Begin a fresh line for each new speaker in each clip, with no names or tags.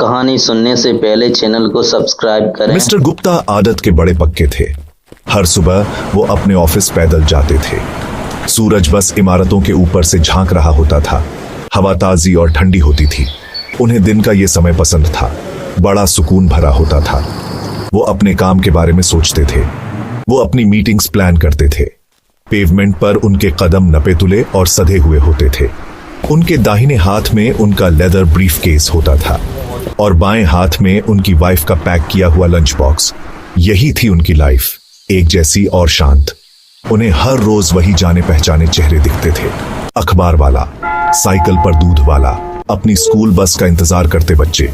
कहानी सुनने से पहले चैनल को सब्सक्राइब करें।
मिस्टर गुप्ता आदत के बड़े पक्के थे। हर सुबह वो अपने ऑफिस पैदल जाते थे। सूरज बस इमारतों के ऊपर से झांक रहा होता था। हवा ताजी और ठंडी होती थी। उन्हें दिन का ये समय पसंद था। बड़ा सुकून भरा होता था। वो अपने काम के बारे में सोचते थे। वो अपनी मीटिंग्स प्लान करते थे। पेवमेंट पर उनके कदम नपे-तुले और सधे हुए होते थे। उनके दाहिने हाथ में उनका लेदर ब्रीफकेस होता था और बाएं हाथ में उनकी वाइफ का पैक किया हुआ लंच बॉक्स। यही थी उनकी लाइफ, एक जैसी और शांत। उन्हें हर रोज वही जाने पहचाने चेहरे दिखते थे। अखबार वाला, साइकिल पर दूध वाला, अपनी स्कूल बस का इंतजार करते बच्चे।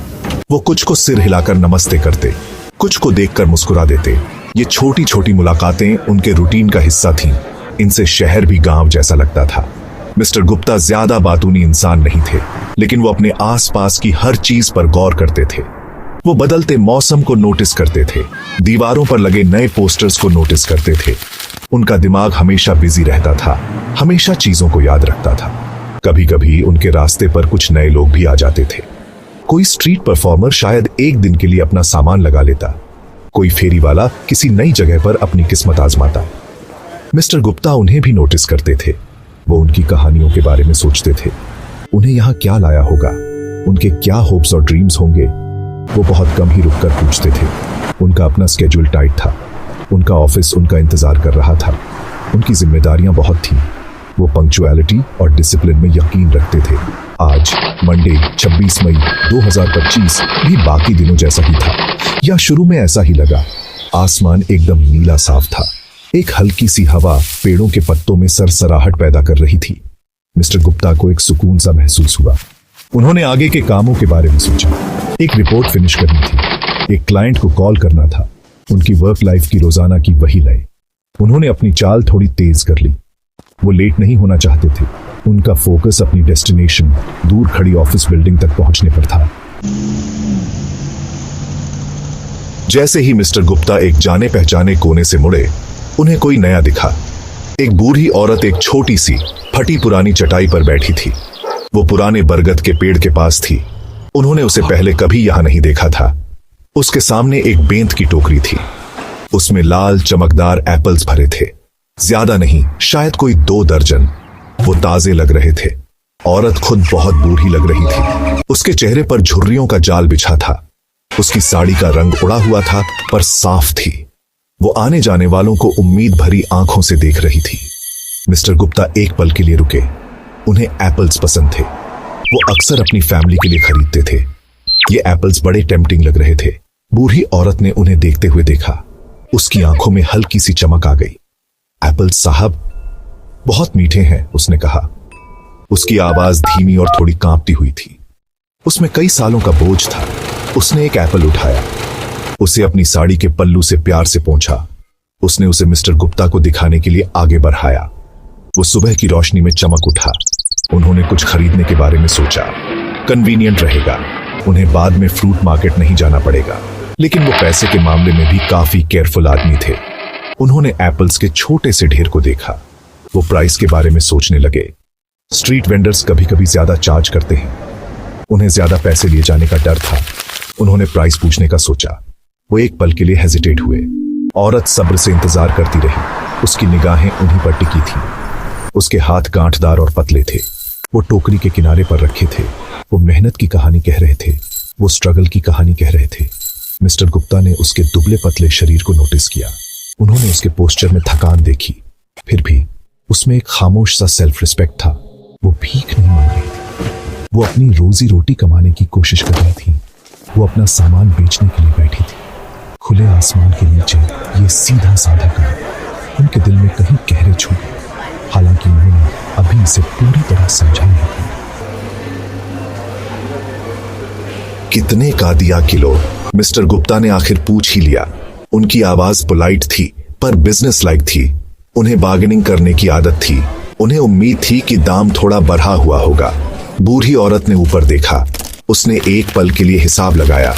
वो कुछ को सिर हिलाकर नमस्ते करते, कुछ को देखकर मुस्कुरा देते। ये छोटी छोटी मुलाकातें उनके रूटीन का हिस्सा थीं। इनसे शहर भी गांव जैसा लगता था। मिस्टर गुप्ता ज्यादा बातूनी इंसान नहीं थे, लेकिन वो अपने आसपास की हर चीज पर गौर करते थे। वो बदलते मौसम को नोटिस करते थे, दीवारों पर लगे नए पोस्टर्स को नोटिस करते थे। उनका दिमाग हमेशा बिजी रहता था, हमेशा चीजों को याद रखता था। कभी कभी उनके रास्ते पर कुछ नए लोग भी आ जाते थे। कोई स्ट्रीट परफॉर्मर शायद एक दिन के लिए अपना सामान लगा लेता, कोई फेरी वाला किसी नई जगह पर अपनी किस्मत आजमाता। मिस्टर गुप्ता उन्हें भी नोटिस करते थे। वो उनकी कहानियों के बारे में सोचते थे। उन्हें यहाँ क्या लाया होगा, उनके क्या होप्स और ड्रीम्स होंगे। वो बहुत कम ही रुककर पूछते थे। उनका अपना स्केड्यूल टाइट था। उनका ऑफिस उनका इंतजार कर रहा था। उनकी जिम्मेदारियां बहुत थीं। वो पंक्चुअलिटी और डिसिप्लिन में यकीन रखते थे। आज मंडे 26 मई 2025 भी बाकी दिनों जैसा ही था, या शुरू में ऐसा ही लगा। आसमान एकदम नीला साफ था। एक हल्की सी हवा पेड़ों के पत्तों में सरसराहट पैदा कर रही थी। मिस्टर गुप्ता को एक सुकून सा महसूस हुआ। उन्होंने आगे के कामों के बारे में सोचा। एक रिपोर्ट फिनिश करनी थी, एक क्लाइंट को कॉल करना था। उनकी वर्क लाइफ की रोजाना की वही लय। उन्होंने अपनी चाल थोड़ी तेज कर ली। वो लेट नहीं होना चाहते थे। उनका फोकस अपनी डेस्टिनेशन, दूर खड़ी ऑफिस बिल्डिंग तक पहुंचने पर था। जैसे ही मिस्टर गुप्ता एक जाने पहचाने कोने से मुड़े, उन्हें कोई नया दिखा। एक बूढ़ी औरत एक छोटी सी फटी पुरानी चटाई पर बैठी थी। वो पुराने बरगद के पेड़ के पास थी। उन्होंने उसे पहले कभी यहां नहीं देखा था। उसके सामने एक बेंत की टोकरी थी। उसमें लाल चमकदार एप्पल्स भरे थे। ज्यादा नहीं, शायद कोई 2 दर्जन। वो ताजे लग रहे थे। औरत खुद बहुत बूढ़ी लग रही थी। उसके चेहरे पर झुर्रियों का जाल बिछा था। उसकी साड़ी का रंग उड़ा हुआ था, पर साफ थी। वो आने जाने वालों को उम्मीद भरी आंखों से देख रही थी। मिस्टर गुप्ता एक पल के लिए रुके। उन्हें एप्पल्स पसंद थे। वो अक्सर अपनी फैमिली के लिए खरीदते थे। ये एप्पल्स बड़े टेम्पटिंग लग रहे थे। बूढ़ी औरत ने उन्हें देखते हुए देखा। उसकी आंखों में हल्की सी चमक आ गई। एप्पल्स साहब बहुत मीठे हैं, उसने कहा। उसकी आवाज धीमी और थोड़ी कांपती हुई थी। उसमें कई सालों का बोझ था। उसने एक एप्पल उठाया, उसे अपनी साड़ी के पल्लू से प्यार से पोंछा। उसने उसे मिस्टर गुप्ता को दिखाने के लिए आगे बढ़ाया। वो सुबह की रोशनी में चमक उठा। उन्होंने कुछ खरीदने के बारे में सोचा। कन्वीनियंट रहेगा, उन्हें बाद में फ्रूट मार्केट नहीं जाना पड़ेगा। लेकिन वो पैसे के मामले में भी काफी केयरफुल आदमी थे। उन्होंने एप्पल्स के छोटे से ढेर को देखा। वो प्राइस के बारे में सोचने लगे। स्ट्रीट वेंडर्स कभी कभी ज्यादा चार्ज करते हैं। उन्हें ज्यादा पैसे लिए जाने का डर था। उन्होंने प्राइस पूछने का सोचा। वो एक पल के लिए हेजिटेट हुए। औरत सब्र से इंतजार करती रही। उसकी निगाहें उन्हीं पर टिकी थीं। उसके हाथ गांठदार और पतले थे। वो टोकरी के किनारे पर रखे थे। वो मेहनत की कहानी कह रहे थे। वो स्ट्रगल की कहानी कह रहे थे। मिस्टर गुप्ता ने उसके दुबले पतले शरीर को नोटिस किया। उन्होंने उसके पोस्चर में थकान देखी। फिर भी उसमें एक खामोश सा सेल्फ रिस्पेक्ट था। वो भीख नहीं मांग रही थी। वो अपनी रोजी रोटी कमाने की कोशिश कर रही थी। वो अपना सामान बेचने के लिए बैठी थी। खुले आसमान के नीचे ये सीधा साधा काम उनके दिल में कहीं गहरे छू गए। हालांकि उन्होंने अभी इसे पूरी तरह समझा नहीं था। कितने का दिया किलो? मिस्टर गुप्ता ने आखिर पूछ ही लिया। उनकी आवाज पोलाइट थी, पर बिजनेस लाइक थी। उन्हें बार्गेनिंग करने की आदत थी। उन्हें उम्मीद थी कि दाम थोड़ा बढ़ा हुआ होगा। बूढ़ी औरत ने ऊपर देखा। उसने एक पल के लिए हिसाब लगाया।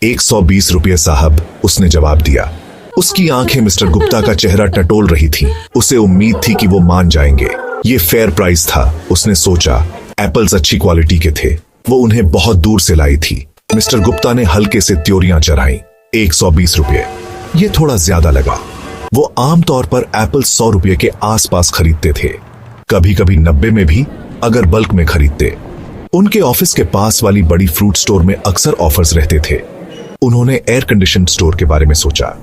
120 रुपये साहब, उसने जवाब दिया। उसकी आंखें मिस्टर गुप्ता का चेहरा टटोल रही थीं। उसे उम्मीद थी कि वो मान जाएंगे। ये फेयर प्राइस था, उसने सोचा। एप्पल्स अच्छी क्वालिटी के थे। वो उन्हें बहुत दूर से लाई थी। मिस्टर गुप्ता ने हल्के से त्योरियां चढ़ाई। 120 रुपये, ये थोड़ा ज्यादा लगा। वो आमतौर पर एप्पल 100 रुपये के आसपास खरीदते थे, कभी कभी 90 में भी अगर बल्क में खरीदते। उनके ऑफिस के पास वाली बड़ी फ्रूट स्टोर में अक्सर ऑफर्स रहते थे। उन्होंने एयर कंडीशन स्टोर के बारे में सोचा।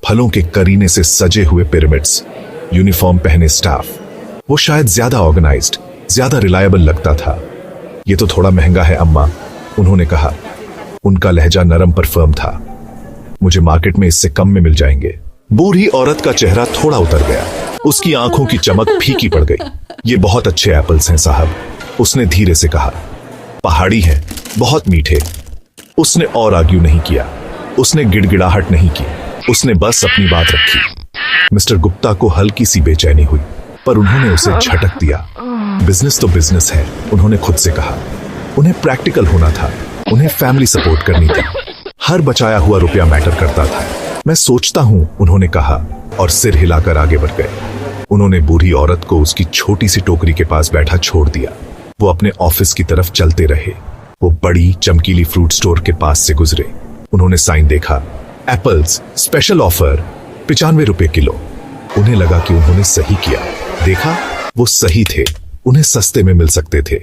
फलों के करीने से सजे हुए पिरामिड्स, यूनिफॉर्म पहने स्टाफ, वो शायद ज्यादा ऑर्गेनाइज्ड, ज्यादा रिलायबल लगता था। ये तो थोड़ा महंगा है अम्मा, उन्होंने कहा। उनका लहजा नरम पर फर्म था। मुझे मार्केट में इससे कम में मिल जाएंगे। बूढ़ी औरत का चेहरा थोड़ा उतर गया, उसकी आंखों की चमक फीकी पड़ गई। ये बहुत अच्छे एप्पल्स हैं साहब, उसने धीरे से कहा। पहाड़ी हैं, बहुत मीठे। उसने और आर्ग्यू नहीं किया, उसने गिड़गिड़ाहट नहीं की, उसने बस अपनी बात रखी। मिस्टर गुप्ता को हल्की सी बेचैनी हुई, पर उन्होंने उसे झटक दिया। बिजनेस तो बिजनेस है, उन्होंने खुद से कहा। उन्हें प्रैक्टिकल होना था, उन्हें फैमिली सपोर्ट करनी थी। हर बचाया हुआ रुपया मैटर करता था। मैं सोचता हूं, उन्होंने कहा और सिर हिलाकर आगे बढ़ गए। उन्होंने बूढ़ी औरत को उसकी छोटी सी टोकरी के पास बैठा छोड़ दिया। वो अपने ऑफिस की तरफ चलते रहे। वो बड़ी चमकीली फ्रूट स्टोर के पास से गुजरे। उन्होंने साइन देखा, एप्पल्स स्पेशल ऑफर 95 रुपए किलो। उन्हें लगा कि उन्होंने सही किया। देखा, वो सही थे, उन्हें सस्ते में मिल सकते थे।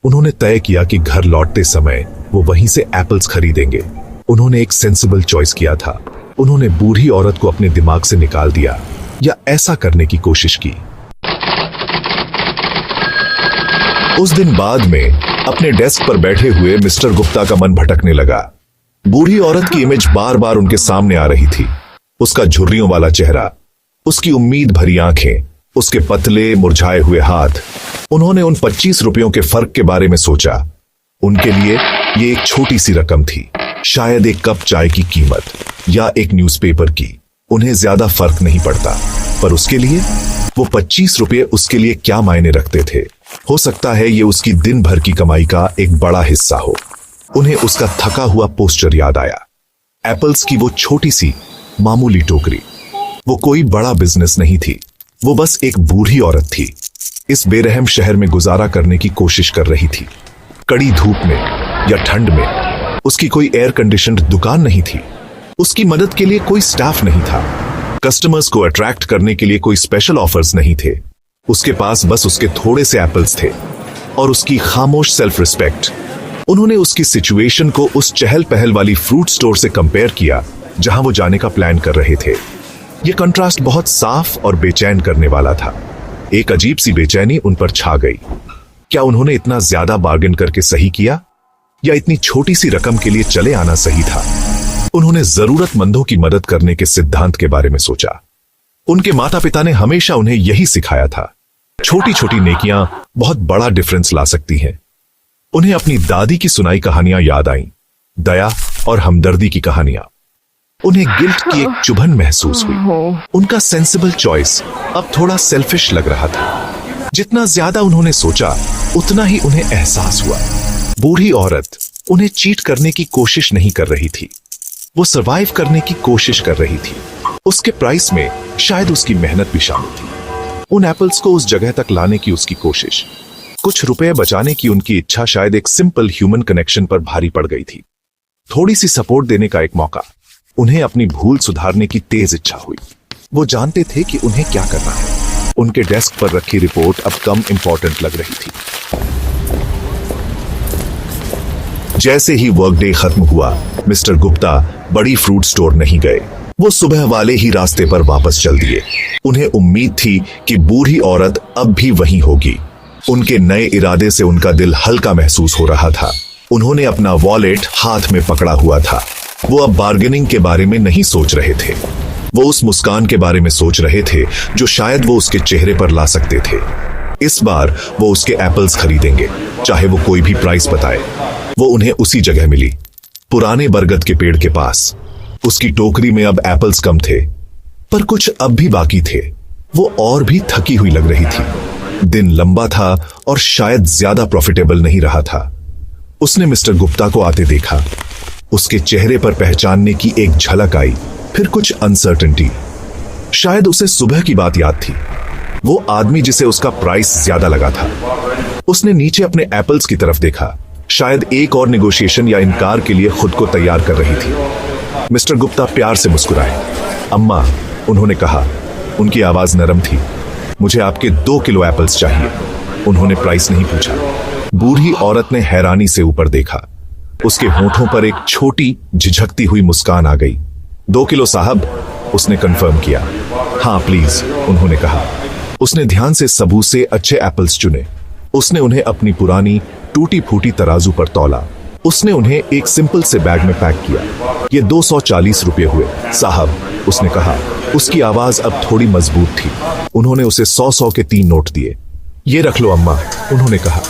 उन्होंने तय किया कि घर लौटते समय वो वहीं से एप्पल्स खरीदेंगे। उन्होंने एक सेंसिबल चॉइस किया था। उन्होंने बूढ़ी औरत को अपने दिमाग से निकाल दिया, या ऐसा करने की कोशिश की। उस दिन बाद में अपने डेस्क पर बैठे हुए मिस्टर गुप्ता का मन भटकने लगा। बूढ़ी औरत की इमेज बार बार उनके सामने आ रही थी। उसका झुर्रियों वाला चेहरा, उसकी उम्मीद भरी आंखें, उसके पतले मुरझाए हुए हाथ। उन्होंने उन 25 रुपयों के फर्क के बारे में सोचा। उनके लिए ये एक छोटी सी रकम थी, शायद एक कप चाय की कीमत या एक न्यूज़पेपर की। उन्हें ज्यादा फर्क नहीं पड़ता, पर उसके लिए वो 25 रुपये उसके लिए क्या मायने रखते थे। हो सकता है ये उसकी दिन भर की कमाई का एक बड़ा हिस्सा हो। उन्हें उसका थका हुआ पोस्टर याद आया, एप्पल्स की वो छोटी सी मामूली टोकरी। वो कोई बड़ा बिजनेस नहीं थी, वो बस एक बूढ़ी औरत थी। इस बेरहम शहर में गुजारा करने की कोशिश कर रही थी। कड़ी धूप में या ठंड में उसकी कोई एयर कंडीशन्ड दुकान नहीं थी। उसकी मदद के लिए कोई स्टाफ नहीं था। कस्टमर्स को अट्रैक्ट करने के लिए कोई स्पेशल ऑफर्स नहीं थे। उसके पास बस उसके थोड़े से एप्पल्स थे और उसकी खामोश सेल्फ रिस्पेक्ट। उन्होंने उसकी सिचुएशन को उस चहल पहल वाली फ्रूट स्टोर से कंपेयर किया जहां वो जाने का प्लान कर रहे थे। यह कंट्रास्ट बहुत साफ और बेचैन करने वाला था। एक अजीब सी बेचैनी उन पर छा गई। क्या उन्होंने इतना ज्यादा बार्गेन करके सही किया, या इतनी छोटी सी रकम के लिए चले आना सही था? उन्होंने जरूरतमंदों की मदद करने के सिद्धांत के बारे में सोचा। उनके माता पिता ने हमेशा उन्हें यही सिखाया था, छोटी छोटी नेकियां बहुत बड़ा डिफरेंस ला सकती हैं। उन्हें अपनी दादी की सुनाई कहानियां याद आईं, दया और हमदर्दी की कहानियां। उन्हें गिल्ट की एक चुभन महसूस हुई। उनका सेंसिबल चॉइस अब थोड़ा सेल्फिश लग रहा था। जितना ज्यादा उन्होंने सोचा, उतना ही उन्हें एहसास हुआ। बूढ़ी औरत उन्हें चीट करने की कोशिश नहीं कर रही थी, वो सरवाइव करने की कोशिश कर रही थी। उसके प्राइस में शायद उसकी मेहनत भी शामिल थी। उन एप्पल्स को उस जगह तक लाने की उसकी कोशिश, कुछ रुपए बचाने की उनकी इच्छा शायद एक सिंपल ह्यूमन कनेक्शन पर भारी पड़ गई थी। थोड़ी सी सपोर्ट देने का एक मौका। उन्हें अपनी भूल सुधारने की तेज इच्छा हुई। वो जानते थे कि उन्हें क्या करना है। उनके डेस्क पर रखी रिपोर्ट अब कम इंपॉर्टेंट लग रही थी। जैसे ही वर्कडे खत्म हुआ, मिस्टर गुप्ता बड़ी फ्रूट स्टोर नहीं गए। वो सुबह वाले ही रास्ते पर वापस चल दिए। उन्हें उम्मीद थी कि बूढ़ी औरत अब भी वहीं होगी। उनके नए इरादे से उनका दिल हल्का महसूस हो रहा था। उन्होंने अपना वॉलेट हाथ में पकड़ा हुआ था। वो अब बार्गेनिंग के बारे में नहीं सोच रहे थे। वो उस मुस्कान के बारे में सोच रहे थे जो शायद वो उसके चेहरे पर ला सकते थे। इस बार वो उसके एप्पल्स खरीदेंगे, चाहे वो कोई भी प्राइस बताए। वो उन्हें उसी जगह मिली, पुराने बरगद के पेड़ के पास। उसकी टोकरी में अब एप्पल्स कम थे, पर कुछ अब भी बाकी थे। वो और भी थकी हुई लग रही थी। दिन लंबा था और शायद ज्यादा प्रॉफिटेबल नहीं रहा था। उसने मिस्टर गुप्ता को आते देखा। उसके चेहरे पर पहचानने की एक झलक आई, फिर कुछ अनसर्टेनिटी। शायद उसे सुबह की बात याद थी, वो आदमी जिसे उसका प्राइस ज्यादा लगा था। उसने नीचे अपने एप्पल्स की तरफ देखा। शायद एक और नेगोशिएशन या इनकार के लिए खुद को तैयार कर रही थी। मिस्टर गुप्ता प्यार से मुस्कुराए। अम्मा, उन्होंने कहा। उनकी आवाज नरम थी। मुझे आपके 2 किलो एप्पल्स चाहिए। उन्होंने प्राइस नहीं पूछा। बूढ़ी औरत ने हैरानी से ऊपर देखा। उसके होठों पर एक छोटी झिझकती हुई मुस्कान आ गई। 2 किलो साहब, उसने कंफर्म किया। हाँ प्लीज, उन्होंने कहा। उसने ध्यान से सबूत से अच्छे एप्पल्स चुने। उसने उन्हें अपनी पुरानी टूटी फूटी तराजू पर तौला। उसने उन्हें एक सिंपल से बैग में पैक किया। ये 240 रुपये हुए साहब, उसने कहा। उसकी आवाज अब थोड़ी मजबूत थी। उन्होंने उसे 100 के 3 नोट दिए। ये रख लो अम्मा, उन्होंने कहा,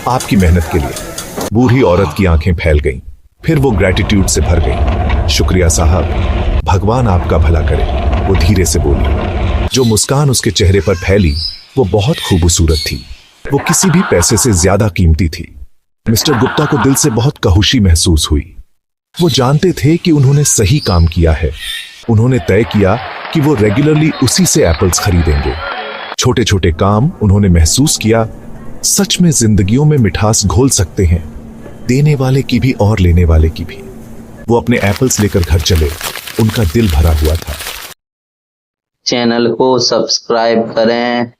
आपकी मेहनत के लिए। बूढ़ी औरत की आंखें फैल गईं। फिर वो ग्रेटिट्यूड से भर गईं। शुक्रिया साहब, भगवान आपका भला करे, वो धीरे से बोली। जो मुस्कान उसके चेहरे पर फैली वो बहुत खूबसूरत थी। वो किसी भी पैसे से ज्यादा कीमती थी। मिस्टर गुप्ता को दिल से बहुत कहुशी महसूस हुई। वो जानते थे कि उन्होंने सही काम किया है। उन्होंने तय किया कि वो रेगुलरली उसी से एप्पल्स खरीदेंगे। छोटे छोटे काम उन्होंने महसूस किया सच में जिंदगियों में मिठास घोल सकते हैं, देने वाले की भी और लेने वाले की भी। वो अपने एप्पल्स लेकर घर चले। उनका दिल भरा हुआ था।
चैनल को सब्सक्राइब करें।